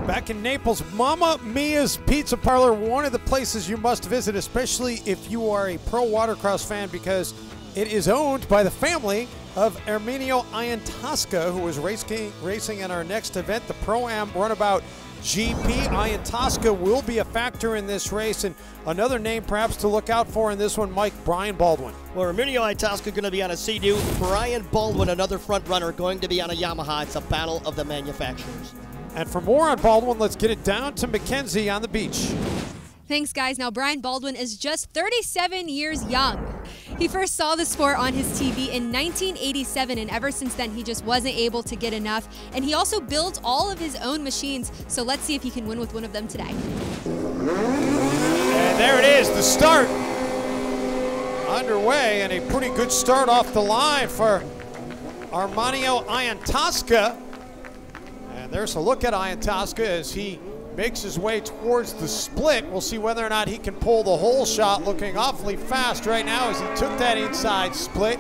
Back in Naples, Mamma Mia's Pizza Parlor, one of the places you must visit, especially if you are a pro watercross fan, because it is owned by the family of Erminio Iantosca, who is racing in our next event, the Pro-Am Runabout GP. Iantosca will be a factor in this race, and another name perhaps to look out for in this one, Brian Baldwin. Well, Erminio Iantosca going to be on a Sea-Doo. Brian Baldwin, another front runner, going to be on a Yamaha. It's a battle of the manufacturers. And for more on Baldwin, let's get it down to Mackenzie on the beach. Thanks, guys. Now, Brian Baldwin is just 37 years young. He first saw the sport on his TV in 1987, and ever since then, he just wasn't able to get enough. And he also builds all of his own machines, so let's see if he can win with one of them today. And there it is, the start underway, and a pretty good start off the line for Erminio Iantosca. And there's a look at Iantosca as he makes his way towards the split. We'll see whether or not he can pull the hole shot, looking awfully fast right now as he took that inside split.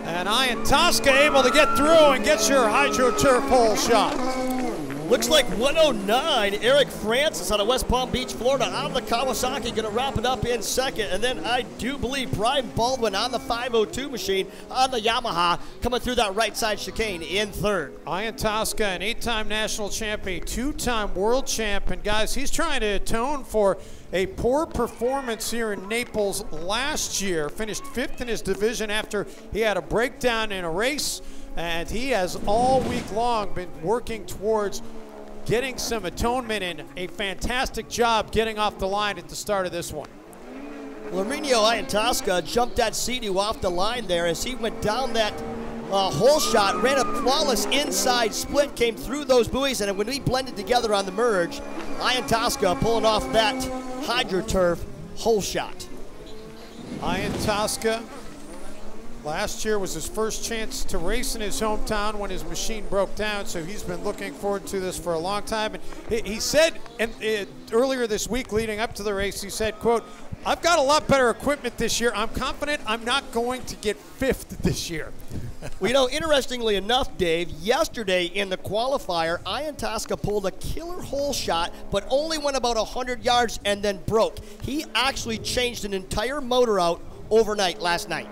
And Iantosca able to get through and gets your hydro turf hole shot. Looks like 109, Eric Francis out of West Palm Beach, Florida, on the Kawasaki, going to wrap it up in second. And then I do believe Brian Baldwin on the 502 machine on the Yamaha, coming through that right side chicane in third. Iantosca, an 8-time national champion, 2-time world champ. And guys, he's trying to atone for a poor performance here in Naples last year. Finished 5th in his division after he had a breakdown in a race. And he has all week long been working towards getting some atonement, and a fantastic job getting off the line at the start of this one. Erminio Iantosca jumped that Sea-Doo off the line there as he went down that hole shot, ran a flawless inside split, came through those buoys, and when we blended together on the merge, Iantosca pulling off that HydroTurf hole shot. Iantosca, last year was his first chance to race in his hometown when his machine broke down, so he's been looking forward to this for a long time. And he said earlier this week leading up to the race, he said, quote, "I've got a lot better equipment this year. I'm confident I'm not going to get 5th this year." Well, you know, interestingly enough, Dave, yesterday in the qualifier, Iantosca pulled a killer hole shot, but only went about 100 yards and then broke. He actually changed an entire motor out overnight last night.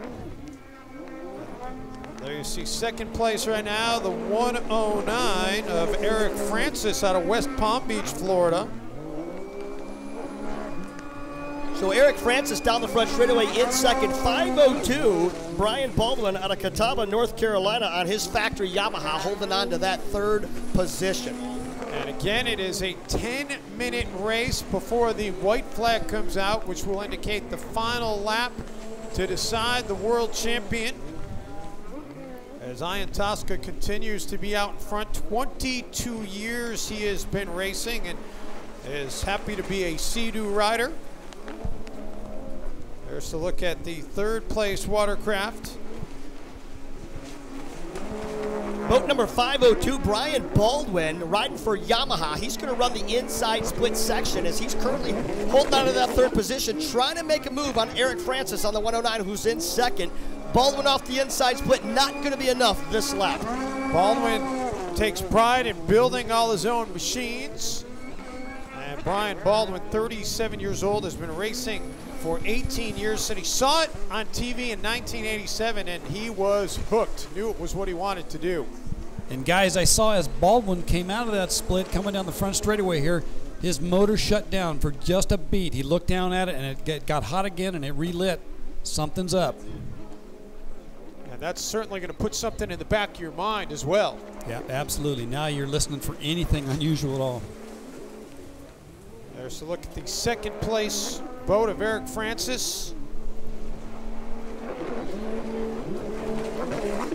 There you see second place right now, the 109 of Eric Francis out of West Palm Beach, Florida. So Eric Francis down the front straightaway in second, 502. Brian Baldwin out of Catawba, North Carolina on his factory Yamaha, holding on to that third position. And again, it is a 10-minute race before the white flag comes out, which will indicate the final lap to decide the world champion. As Iantosca continues to be out in front, 22 years he has been racing and is happy to be a Sea-Doo rider. There's a look at the third place watercraft. Boat number 502, Brian Baldwin, riding for Yamaha. He's going to run the inside split section as he's currently holding on to that third position, trying to make a move on Eric Francis on the 109, who's in second. Baldwin off the inside split, not going to be enough this lap. Baldwin takes pride in building all his own machines. And Brian Baldwin, 37 years old, has been racing for 18 years. And he saw it on TV in 1987, and he was hooked. Knew it was what he wanted to do. And guys, I saw as Baldwin came out of that split, coming down the front straightaway here, his motor shut down for just a beat. He looked down at it, and it got hot again, and it relit. Something's up. And that's certainly going to put something in the back of your mind as well. Yeah, absolutely. Now you're listening for anything unusual at all. There's a look at the second place boat of Eric Francis.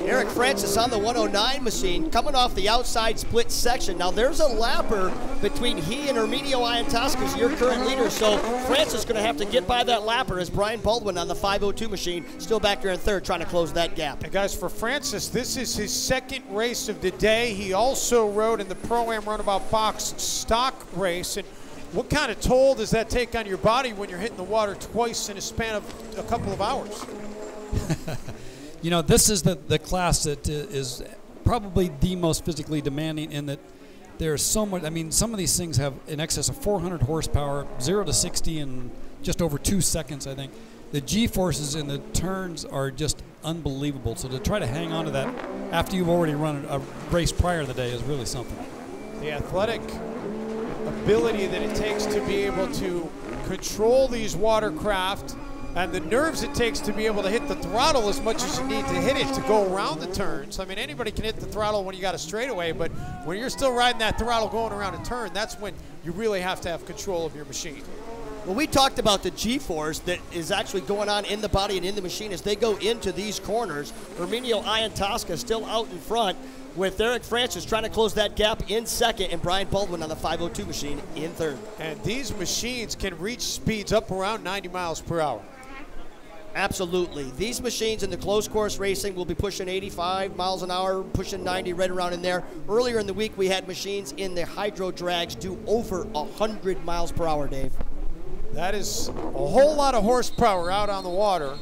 Eric Francis on the 109 machine, coming off the outside split section. Now there's a lapper between he and Erminio Iantosca, your current leader, so Francis is going to have to get by that lapper as Brian Baldwin on the 502 machine, still back there in third, trying to close that gap. And guys, for Francis, this is his second race of the day. He also rode in the Pro-Am Runabout Box stock race. And what kind of toll does that take on your body when you're hitting the water twice in a span of a couple of hours? You know, this is the class that is probably the most physically demanding, in that there's so much. I mean, some of these things have in excess of 400 horsepower, 0 to 60 in just over 2 seconds, I think. The G-forces in the turns are just unbelievable. So to try to hang on to that after you've already run a race prior to the day is really something. The athletic ability that it takes to be able to control these watercraft and the nerves it takes to be able to hit the throttle as much as you need to hit it to go around the turns. I mean, anybody can hit the throttle when you got a straightaway, but when you're still riding that throttle going around a turn, that's when you really have to have control of your machine. Well, we talked about the G-force that is actually going on in the body and in the machine as they go into these corners. Erminio Iantosca still out in front with Eric Francis trying to close that gap in second and Brian Baldwin on the 502 machine in third. And these machines can reach speeds up around 90 miles per hour. Absolutely. These machines in the closed course racing will be pushing 85 miles an hour, pushing 90, right around in there. Earlier in the week, we had machines in the hydro drags do over 100 miles per hour, Dave. That is a whole lot of horsepower out on the water.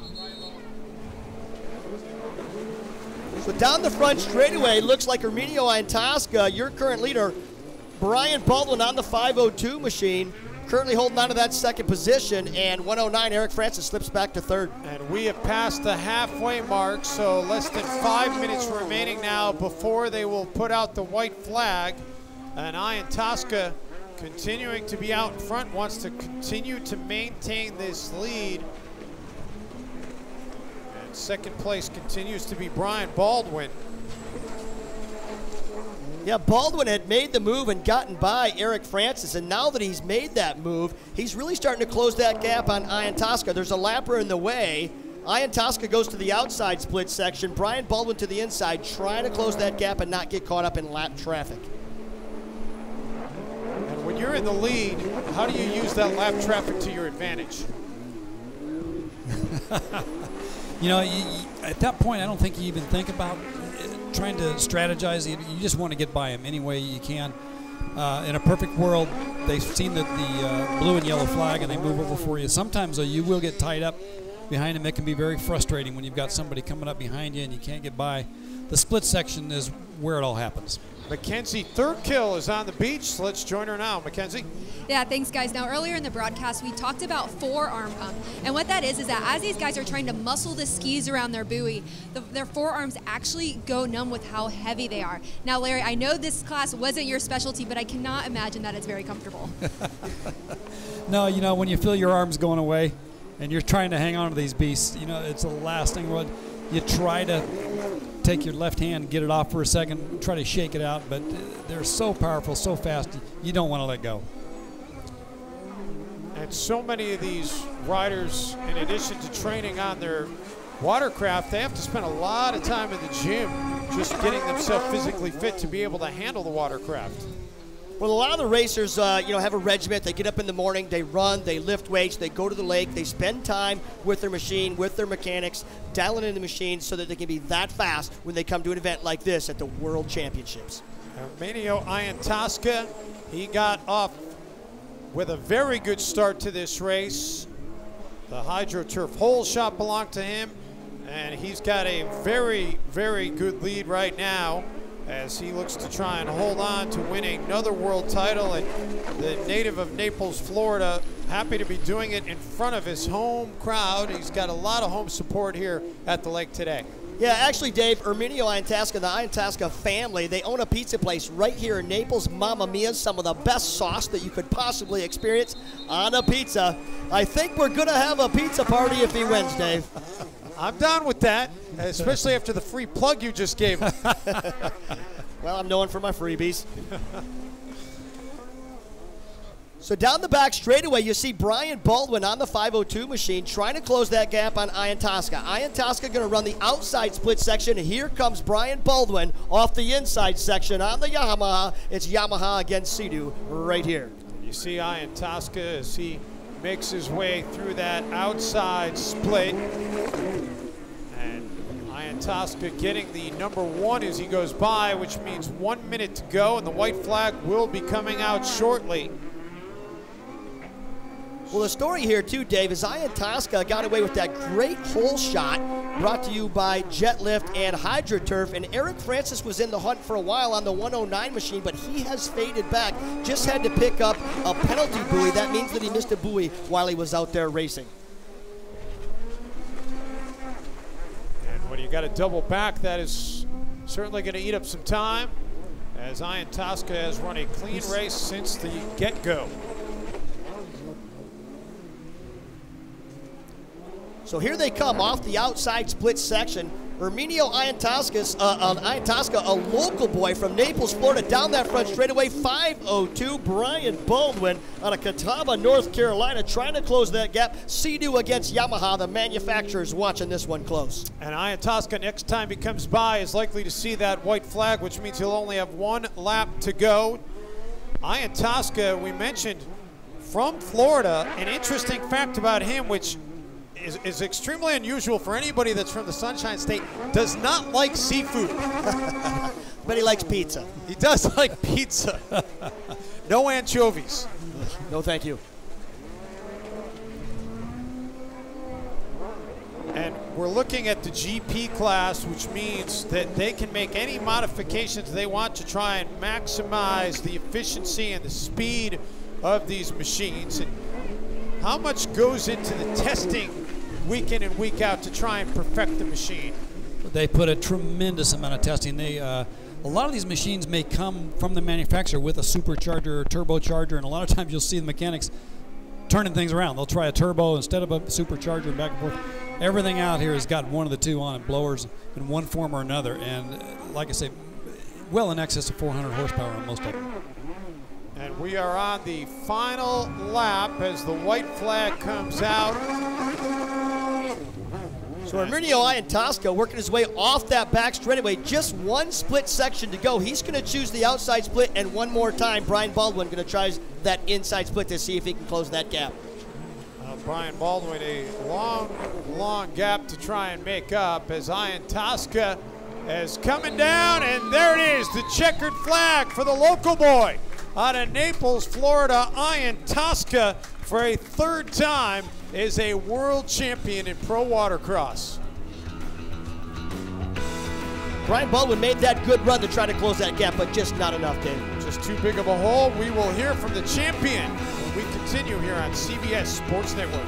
So down the front straightaway, looks like Erminio Iantosca, your current leader, Brian Baldwin on the 502 machine, currently holding on to that second position, and 109, Eric Francis slips back to third. And we have passed the halfway mark, so less than 5 minutes remaining now before they will put out the white flag. And Iantosca, continuing to be out in front, wants to continue to maintain this lead. And second place continues to be Brian Baldwin. Yeah, Baldwin had made the move and gotten by Eric Francis, and now that he's made that move, he's really starting to close that gap on Iantosca. There's a lapper in the way. Iantosca goes to the outside split section, Brian Baldwin to the inside, trying to close that gap and not get caught up in lap traffic. And when you're in the lead, how do you use that lap traffic to your advantage? You know, at that point, I don't think you even think about trying to strategize. You just want to get by him any way you can. In a perfect world, they've seen the blue and yellow flag and they move over for you. Sometimes, though, you will get tied up behind him. It can be very frustrating when you've got somebody coming up behind you and you can't get by. The split section is where it all happens. Mackenzie Thurkill is on the beach. So let's join her now. Mackenzie. Yeah, thanks, guys. Now, earlier in the broadcast, we talked about forearm pump. And what that is that as these guys are trying to muscle the skis around their buoy, their forearms actually go numb with how heavy they are. Now, Larry, I know this class wasn't your specialty, but I cannot imagine that it's very comfortable. No, you know, when you feel your arms going away and you're trying to hang on to these beasts, you know, it's the last thing. You try to take your left hand, get it off for a second, try to shake it out, but they're so powerful, so fast, you don't want to let go. And so many of these riders, in addition to training on their watercraft, they have to spend a lot of time in the gym just getting themselves physically fit to be able to handle the watercraft. Well, a lot of the racers, have a regiment. They get up in the morning, they run, they lift weights, they go to the lake, they spend time with their machine, with their mechanics, dialing in the machine so that they can be that fast when they come to an event like this at the World Championships. Erminio Iantosca, he got off with a very good start to this race. The HydroTurf hole shot belonged to him, and he's got a very, very good lead right now as he looks to try and hold on to winning another world title. And the native of Naples, Florida, happy to be doing it in front of his home crowd. He's got a lot of home support here at the lake today. Yeah, actually, Dave, Erminio Iantosca, the Iantosca family, they own a pizza place right here in Naples, Mamma Mia, some of the best sauce that you could possibly experience on a pizza. I think we're going to have a pizza party if he wins, Dave. I'm down with that, especially after the free plug you just gave him. Well, I'm known for my freebies. So down the back straightaway, you see Brian Baldwin on the 502 machine trying to close that gap on Iantosca. Iantosca going to run the outside split section. Here comes Brian Baldwin off the inside section on the Yamaha. It's Yamaha against Sea-Doo right here. You see Iantosca as he makes his way through that outside split. And Iantosca getting the number one as he goes by, which means 1 minute to go, and the white flag will be coming out shortly. Well, the story here, too, Dave, is Iantosca got away with that great hole shot brought to you by Jet Lift and HydroTurf. And Eric Francis was in the hunt for a while on the 109 machine, but he has faded back. Just had to pick up a penalty buoy. That means that he missed a buoy while he was out there racing. And when you got a double back, that is certainly going to eat up some time, as Iantosca has run a clean race since the get-go. So here they come off the outside split section. Erminio Iantosca, a local boy from Naples, Florida, down that front straightaway, 5:02. Brian Baldwin out of Catawba, North Carolina, trying to close that gap. Sea-Doo against Yamaha, the manufacturers watching this one close. And Iantosca, next time he comes by, is likely to see that white flag, which means he'll only have one lap to go. Iantosca, we mentioned, from Florida. An interesting fact about him, which is extremely unusual for anybody that's from the Sunshine State, does not like seafood. But he likes pizza. He does like pizza. No anchovies. No, thank you. And we're looking at the GP class, which means that they can make any modifications they want to try and maximize the efficiency and the speed of these machines. And how much goes into the testing week in and week out to try and perfect the machine? They put a tremendous amount of testing. A lot of these machines may come from the manufacturer with a supercharger or turbocharger, and a lot of times you'll see the mechanics turning things around. They'll try a turbo instead of a supercharger and back and forth. Everything out here has got one of the two on it, blowers in one form or another, and like I say, well in excess of 400 horsepower on most of them. And we are on the final lap as the white flag comes out. So Erminio Iantosca working his way off that back straightaway. Just one split section to go. He's going to choose the outside split, and one more time, Brian Baldwin going to try that inside split to see if he can close that gap. Brian Baldwin, a long gap to try and make up as Iantosca is coming down, and there it is, the checkered flag for the local boy out of Naples, Florida. Iantosca, for a third time, is a world champion in pro watercross. Brian Baldwin made that good run to try to close that gap, but just not enough, Dave. Just too big of a hole. We will hear from the champion when we continue here on CBS Sports Network.